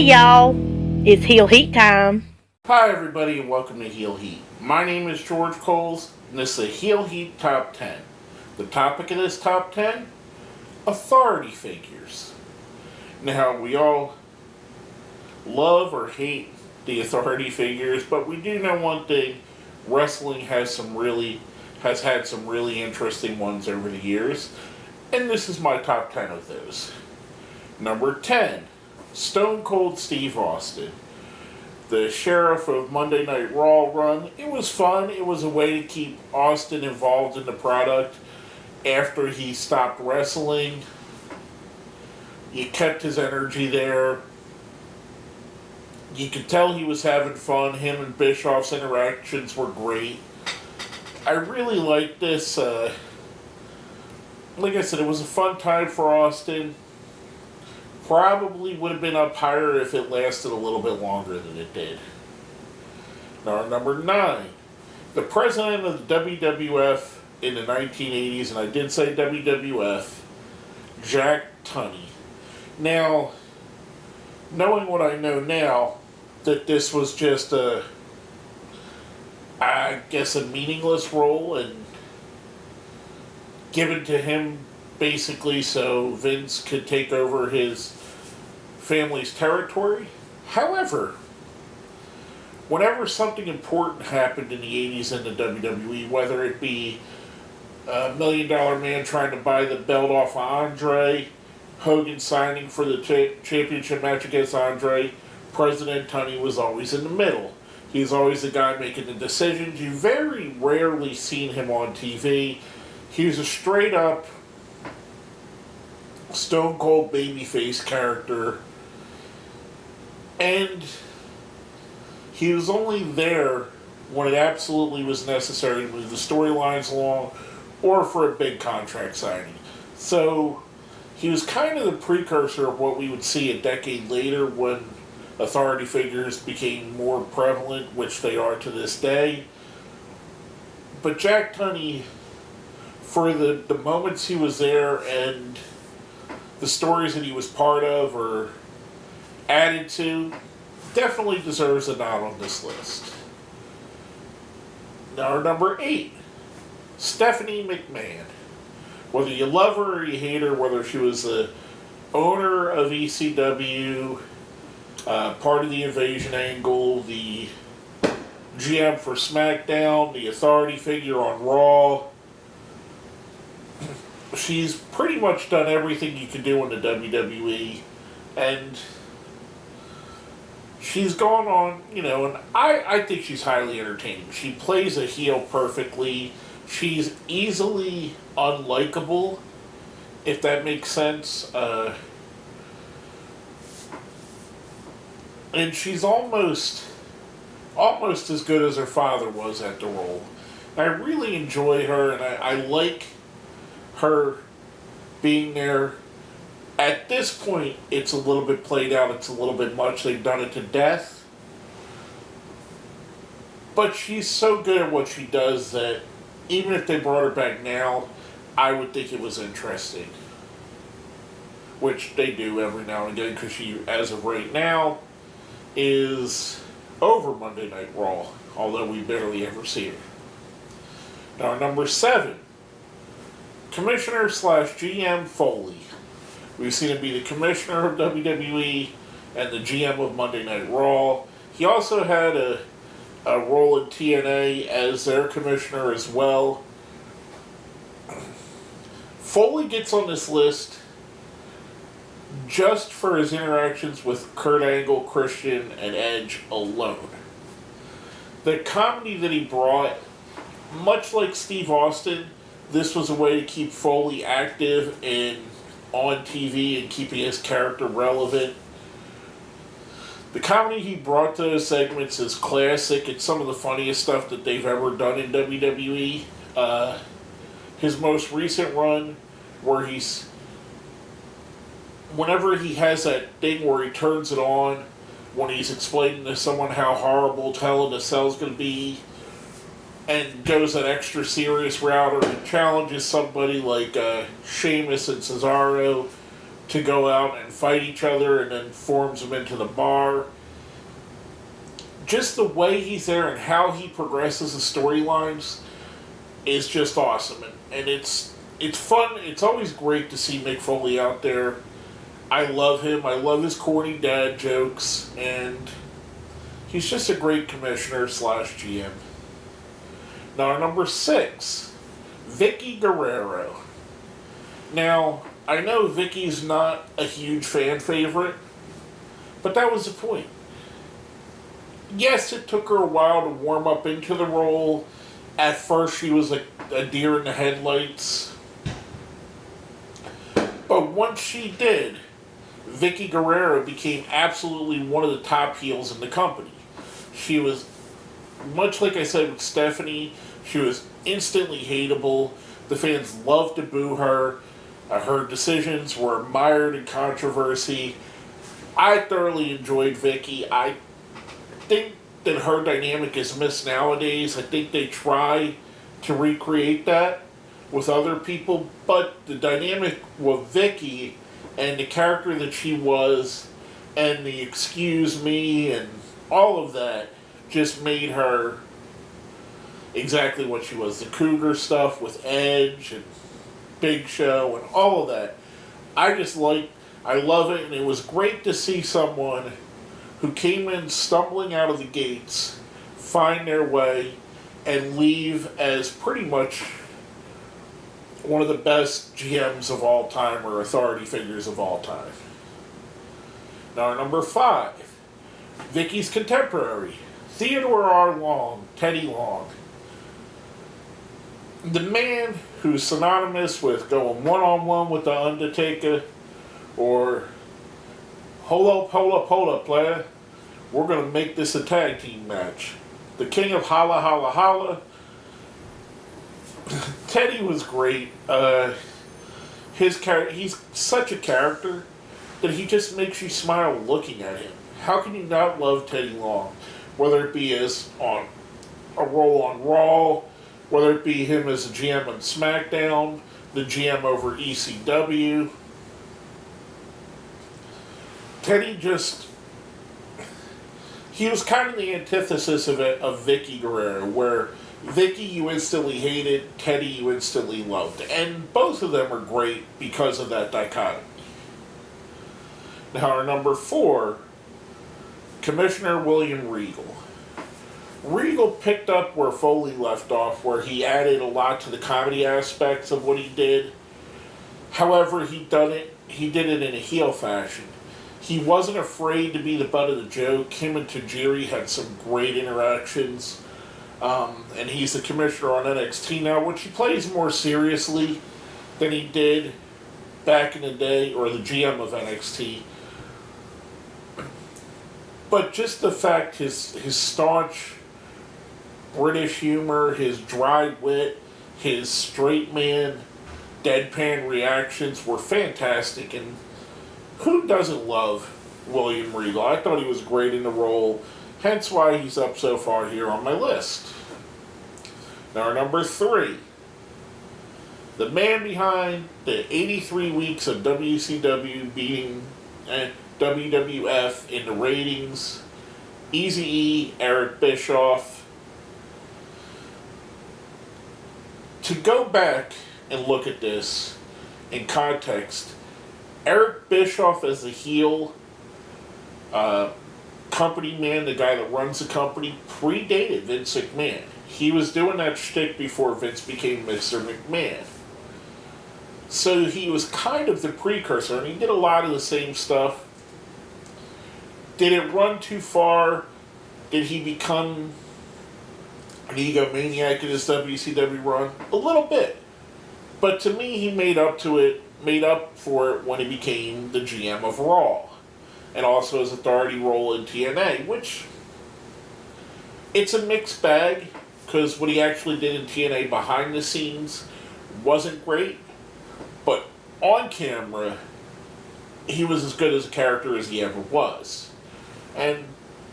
y'all, it's Heel Heat time. Hi everybody and welcome to Heel Heat. My name is George Coles and this is a Heel Heat Top 10. The topic of this Top 10? Authority figures. Now we all love or hate the authority figures, but we do know one thing, wrestling has had some really interesting ones over the years, and this is my top 10 of those. Number 10, Stone Cold Steve Austin. The Sheriff of Monday Night Raw run. It was fun. It was a way to keep Austin involved in the product after he stopped wrestling. You kept his energy there. You could tell he was having fun. Him and Bischoff's interactions were great. I really liked this. Like I said, it was a fun time for Austin. Probably would have been up higher if it lasted a little bit longer than it did. Now, number 9. The president of the WWF in the 1980s, and I did say WWF, Jack Tunney. Now, knowing what I know now, that this was just a meaningless role and given to him basically so Vince could take over his family's territory. However, whenever something important happened in the 80s in the WWE, whether it be a $1 Million Man trying to buy the belt off of Andre, Hogan signing for the championship match against Andre, President Tunney was always in the middle. He's always the guy making the decisions. You very rarely seen him on TV. He was a straight up Stone Cold babyface character, and he was only there when it absolutely was necessary to move the storylines along or for a big contract signing. So he was kind of the precursor of what we would see a decade later when authority figures became more prevalent, which they are to this day. But Jack Tunney, for the moments he was there and the stories that he was part of or added to, definitely deserves a nod on this list. Now, number 8, Stephanie McMahon. Whether you love her or you hate her, whether she was the owner of ECW, part of the Invasion angle, the GM for SmackDown, the authority figure on Raw, she's pretty much done everything you can do in the WWE, and she's gone on, and I think she's highly entertaining. She plays a heel perfectly. She's easily unlikable, if that makes sense. And she's almost as good as her father was at the role. I really enjoy her, and I like her being there. At this point, it's a little bit played out. It's a little bit much. They've done it to death. But she's so good at what she does that even if they brought her back now, I would think it was interesting. Which they do every now and again, because she, as of right now, is over Monday Night Raw, although we barely ever see her. Now, number 7, Commissioner / GM Foley. We've seen him be the commissioner of WWE and the GM of Monday Night Raw. He also had a role in TNA as their commissioner as well. Foley gets on this list just for his interactions with Kurt Angle, Christian, and Edge alone. The comedy that he brought, much like Steve Austin, this was a way to keep Foley active and on TV and keeping his character relevant. The comedy he brought to those segments is classic. It's some of the funniest stuff that they've ever done in WWE. His most recent run, where whenever he has that thing where he turns it on, when he's explaining to someone how horrible Hell in a Cell is going to be, and goes an extra serious route, or he challenges somebody like Sheamus and Cesaro to go out and fight each other and then forms them into the bar. Just the way he's there and how he progresses the storylines is just awesome. And it's fun. It's always great to see Mick Foley out there. I love him. I love his corny dad jokes. And he's just a great commissioner / GM. Now, number 6, Vickie Guerrero. Now, I know Vickie's not a huge fan favorite, but that was the point. Yes, it took her a while to warm up into the role. At first, she was like a deer in the headlights. But once she did, Vickie Guerrero became absolutely one of the top heels in the company. She was, much like I said with Stephanie, she was instantly hateable. The fans loved to boo her. Her decisions were mired in controversy. I thoroughly enjoyed Vickie. I think that her dynamic is missed nowadays. I think they try to recreate that with other people, but the dynamic with Vickie and the character that she was and the excuse me and all of that just made her exactly what she was. The cougar stuff with Edge and Big Show and all of that. I love it, and it was great to see someone who came in stumbling out of the gates, find their way, and leave as pretty much one of the best GMs of all time or authority figures of all time. Now, number 5, Vickie's contemporary, Theodore R. Long, Teddy Long. The man who's synonymous with going one-on-one with The Undertaker, or hold up, player. We're going to make this a tag team match. The king of holla, holla, holla. Teddy was great. He's such a character that he just makes you smile looking at him. How can you not love Teddy Long? Whether it be as on a role on Raw, whether it be him as a GM on SmackDown, the GM over ECW. Teddy he was kind of the antithesis of Vickie Guerrero, where Vickie you instantly hated, Teddy you instantly loved. And both of them are great because of that dichotomy. Now, our number 4, Commissioner William Regal. Regal picked up where Foley left off, where he added a lot to the comedy aspects of what he did. However, he did it in a heel fashion. He wasn't afraid to be the butt of the joke. Him and Tajiri had some great interactions. And he's the commissioner on NXT now, which he plays more seriously than he did back in the day, or the GM of NXT. But just the fact his staunch British humor, his dry wit, his straight man, deadpan reactions were fantastic, and who doesn't love William Regal? I thought he was great in the role, hence why he's up so far here on my list. Now, our number 3, the man behind the 83 weeks of WCW beating WWF in the ratings, Eazy-E, Eric Bischoff. To go back and look at this in context, Eric Bischoff as a heel, company man, the guy that runs the company, predated Vince McMahon. He was doing that shtick before Vince became Mr. McMahon. So he was kind of the precursor, and he did a lot of the same stuff. Did it run too far? Did he become an egomaniac in his WCW run? A little bit. But to me, he made up for it when he became the GM of Raw. And also his authority role in TNA, which it's a mixed bag, because what he actually did in TNA behind the scenes wasn't great. But on camera, he was as good as a character as he ever was. And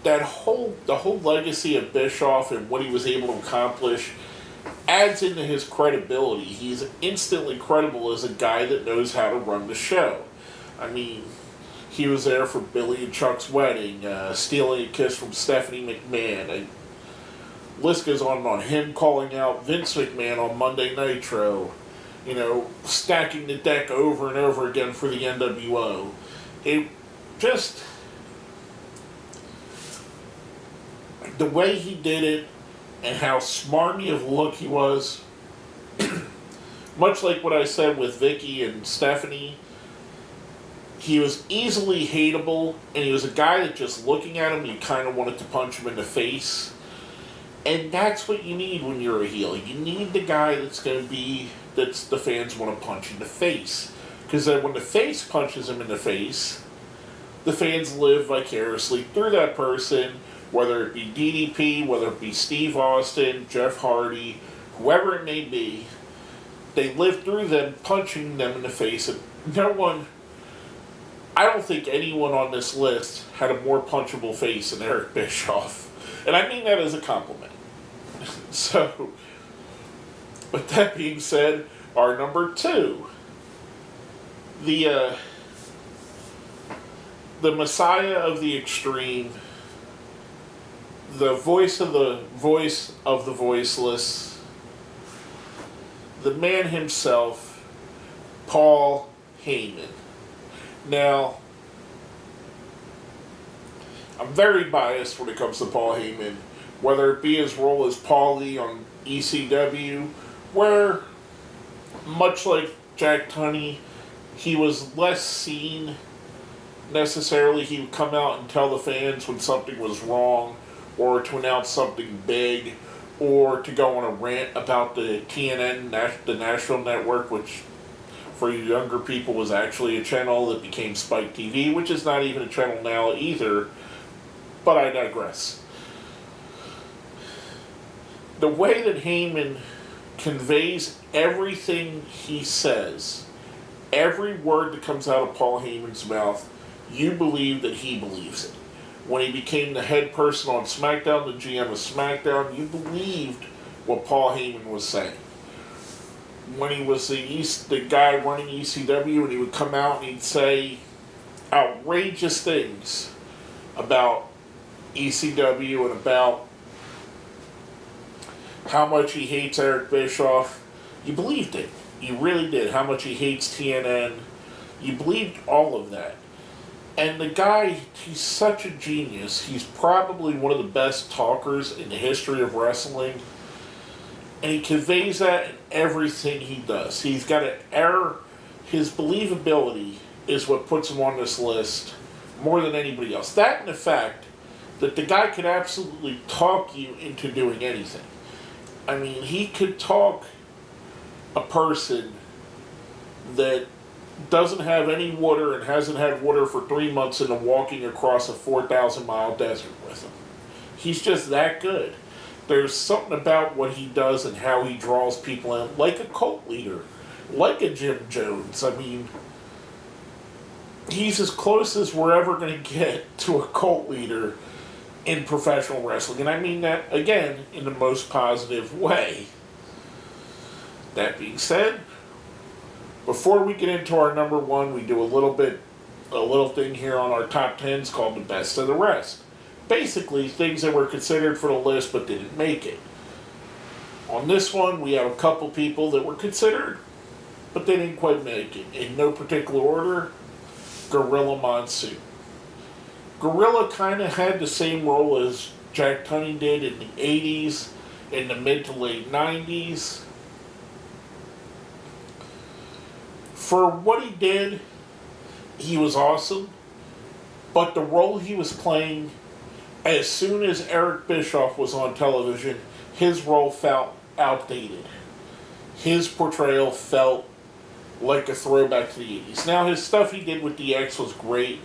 the whole legacy of Bischoff and what he was able to accomplish adds into his credibility. He's instantly credible as a guy that knows how to run the show. I mean, he was there for Billy and Chuck's wedding, stealing a kiss from Stephanie McMahon. List goes on and on. Him calling out Vince McMahon on Monday Nitro. Stacking the deck over and over again for the NWO. It just... the way he did it and how smarmy of a look he was, much like what I said with Vickie and Stephanie, he was easily hateable, and he was a guy that just looking at him, you kind of wanted to punch him in the face. And that's what you need when you're a heel. You need the guy that's the fans want to punch in the face. Because then when the face punches him in the face, the fans live vicariously through that person, whether it be DDP, whether it be Steve Austin, Jeff Hardy, whoever it may be. They live through them punching them in the face. And I don't think anyone on this list had a more punchable face than Eric Bischoff. And I mean that as a compliment. So, with that being said, our number 2. The Messiah of the Extreme. The voice of the voiceless. The man himself, Paul Heyman. Now, I'm very biased when it comes to Paul Heyman, whether it be his role as Paulie on ECW, where, much like Jack Tunney, he was less seen necessarily. He would come out and tell the fans when something was wrong, or to announce something big, or to go on a rant about the TNN, the National Network, which for you younger people was actually a channel that became Spike TV, which is not even a channel now either, but I digress. The way that Heyman conveys everything he says, every word that comes out of Paul Heyman's mouth, you believe that he believes it. When he became the head person on SmackDown, the GM of SmackDown, you believed what Paul Heyman was saying. When he was the guy running ECW, and he would come out and he'd say outrageous things about ECW and about how much he hates Eric Bischoff, you believed it. You really did. How much he hates TNN. You believed all of that. And the guy, he's such a genius. He's probably one of the best talkers in the history of wrestling. And he conveys that in everything he does. He's got an error. His believability is what puts him on this list more than anybody else. That and the fact that the guy could absolutely talk you into doing anything. I mean, he could talk a person that doesn't have any water and hasn't had water for 3 months into walking across a 4,000-mile desert with him. He's just that good. There's something about what he does and how he draws people in, like a cult leader, like a Jim Jones. I mean, he's as close as we're ever going to get to a cult leader in professional wrestling. And I mean that, again, in the most positive way. That being said, before we get into our number 1, we do a little thing here on our top 10s called the best of the rest. Basically, things that were considered for the list but didn't make it. On this one, we have a couple people that were considered, but they didn't quite make it. In no particular order, Gorilla Monsoon. Gorilla kind of had the same role as Jack Tunney did in the 80s, in the mid to late 90s. For what he did, he was awesome, but the role he was playing, as soon as Eric Bischoff was on television, his role felt outdated. His portrayal felt like a throwback to the 80s. Now, his stuff he did with DX was great,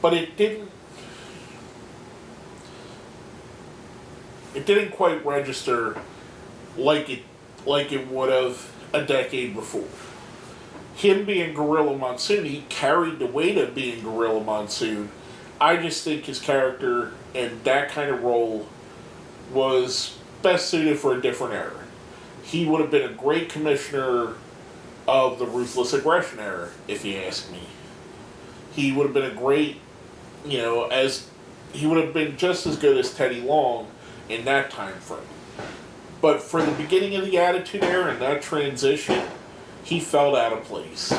but it didn't quite register like it would have a decade before. Him being Gorilla Monsoon, he carried the weight of being Gorilla Monsoon. I just think his character and that kind of role was best suited for a different era. He would have been a great commissioner of the Ruthless Aggression era, if you ask me. he would have been a great, as he would have been just as good as Teddy Long in that time frame. But for the beginning of the Attitude Era and that transition, he felt out of place.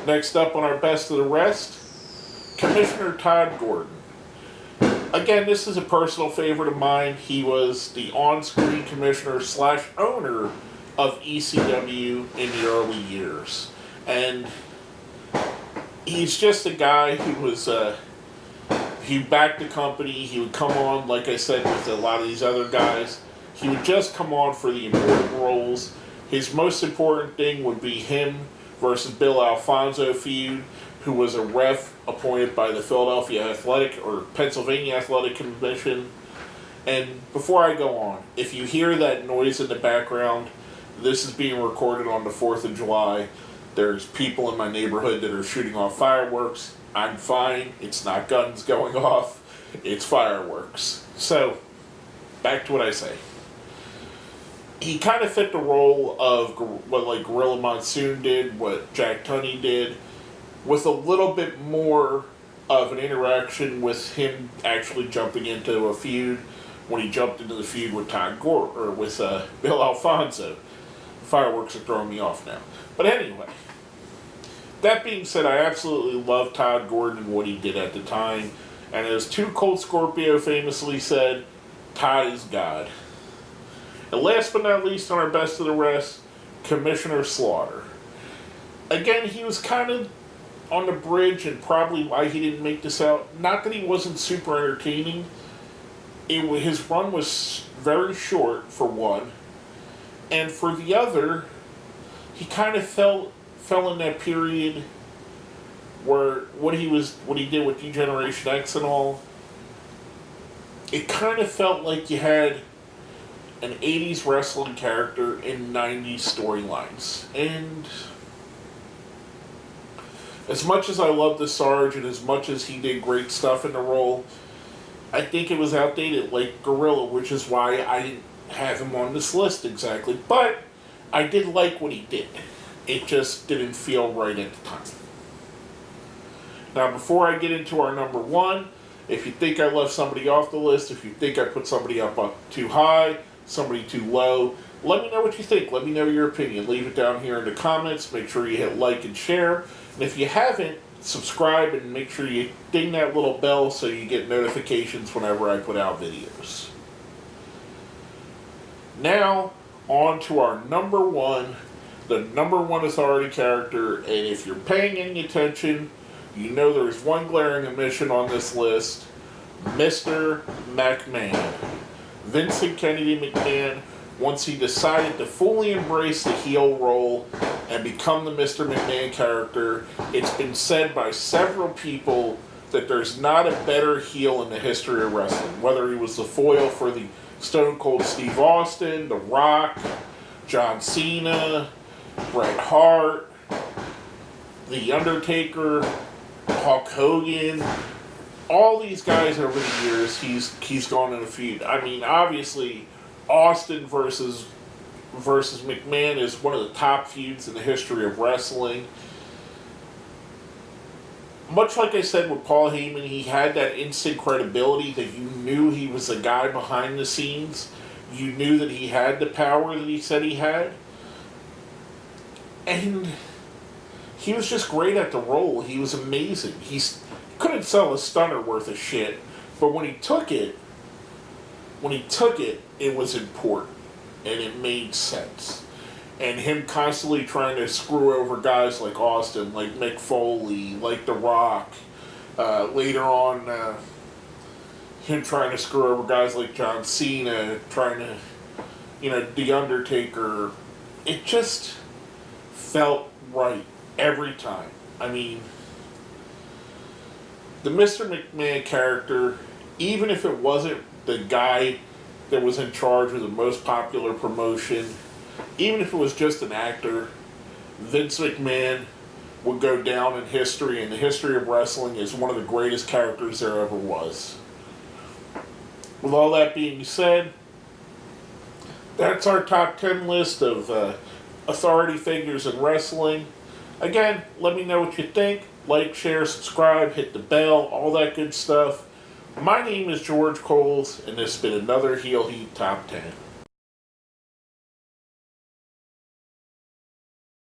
Next up on our Best of the Rest, Commissioner Todd Gordon. Again, this is a personal favorite of mine. He was the on-screen commissioner / owner of ECW in the early years. And he's just a guy who was, he backed the company. He would come on, like I said, with a lot of these other guys. He would just come on for the important roles. His most important thing would be him versus Bill Alfonso feud, who was a ref appointed by the Pennsylvania Athletic Commission. And before I go on, if you hear that noise in the background, this is being recorded on the 4th of July. There's people in my neighborhood that are shooting off fireworks. I'm fine. It's not guns going off. It's fireworks. So, back to what I say. He kind of fit the role of what like Gorilla Monsoon did, what Jack Tunney did, with a little bit more of an interaction with him actually jumping into a feud when he jumped into the feud with Bill Alfonso. Fireworks are throwing me off now. But anyway, that being said, I absolutely love Todd Gordon and what he did at the time. And as 2 Cold Scorpio famously said, Todd is God. And last but not least on our Best of the Rest, Commissioner Slaughter. Again, he was kind of on the bridge and probably why he didn't make this out. Not that he wasn't super entertaining. His run was very short, for one. And for the other, he kind of fell in that period where what he did with D-Generation X and all, it kind of felt like you had an 80s wrestling character in 90s storylines. And as much as I love the Sarge and as much as he did great stuff in the role, I think it was outdated, like Gorilla, which is why I didn't have him on this list exactly. But I did like what he did. It just didn't feel right at the time. Now, before I get into our number 1, if you think I left somebody off the list, if you think I put somebody up too high, somebody too low, let me know what you think. Let me know your opinion. Leave it down here in the comments. Make sure you hit like and share. And if you haven't, subscribe and make sure you ding that little bell so you get notifications whenever I put out videos. Now, on to our number 1, the number 1 authority character. And if you're paying any attention, you know there's one glaring omission on this list, Mr. McMahon. Vincent Kennedy McMahon, once he decided to fully embrace the heel role and become the Mr. McMahon character, it's been said by several people that there's not a better heel in the history of wrestling. Whether he was the foil for the Stone Cold Steve Austin, The Rock, John Cena, Bret Hart, The Undertaker, Hulk Hogan, all these guys over the years, he's gone in a feud. I mean, obviously, Austin versus McMahon is one of the top feuds in the history of wrestling. Much like I said with Paul Heyman, he had that instant credibility that you knew he was the guy behind the scenes. You knew that he had the power that he said he had. And he was just great at the role. He was amazing. He couldn't sell a stunner worth of shit, but when he took it, it was important, and it made sense. And him constantly trying to screw over guys like Austin, like Mick Foley, like The Rock. Later on, him trying to screw over guys like John Cena, trying to, The Undertaker. It just felt right every time. I mean, the Mr. McMahon character, even if it wasn't the guy that was in charge of the most popular promotion, even if it was just an actor, Vince McMahon would go down in history, in the history of wrestling, as one of the greatest characters there ever was. With all that being said, that's our top 10 list of authority figures in wrestling. Again, let me know what you think. Like, share, subscribe, hit the bell, all that good stuff. My name is George Coles, and this has been another Heel Heat Top 10.